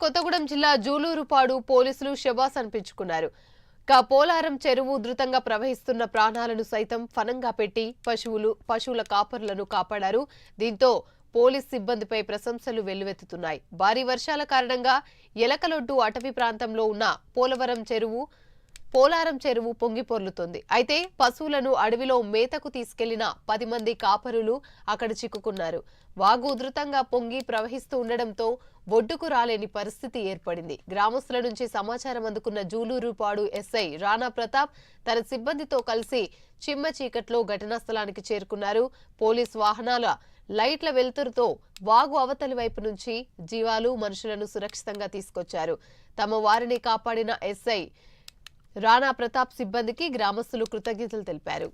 కొత్తగూడెం జిల్లా జూలూరుపాడు పోలీసులు శబాస్ అనిపించుకున్నారు. పోలారం చెరువు ఉధృతంగా ప్రవహిస్తున్న ప్రాణాలను సైతం ఫనంగా పెట్టి పశువుల కాపరులను కాపాడారు. దీంతో పోలీస్ సిబ్బందిపై ప్రశంసలు వెల్లువెత్తుతున్నాయి. భారీ వర్షాల కారణంగా ఎలకలొడ్డు అటవీ ప్రాంతంలో ఉన్న పోలారం చెరువు పొంగిపొర్లుతోంది. అయితే పశువులను అడవిలో మేతకు తీసుకెళ్లిన 10 మంది కాపరులు అక్కడ చిక్కుకున్నారు. వాగు ఉధృతంగా పొంగి ప్రవహిస్తూ ఉండడంతో ఒడ్డుకు రాలేని పరిస్థితి ఏర్పడింది. గ్రామస్తుల నుంచి సమాచారం అందుకున్న జూలూరుపాడు ఎస్ఐ రాణా ప్రతాప్ తన సిబ్బందితో కలిసి చిమ్మ చీకట్లో ఘటనా స్థలానికి చేరుకున్నారు. పోలీస్ వాహనాల లైట్ల వెలుతురుతో వాగు అవతలి వైపు నుంచి జీవాలు మనుషులను సురక్షితంగా తీసుకొచ్చారు. తమ వారిని కాపాడిన ఎస్ఐ రాణా ప్రతాప్ సిబ్బందికి గ్రామస్తులు కృతజ్ఞతలు తెలిపారు.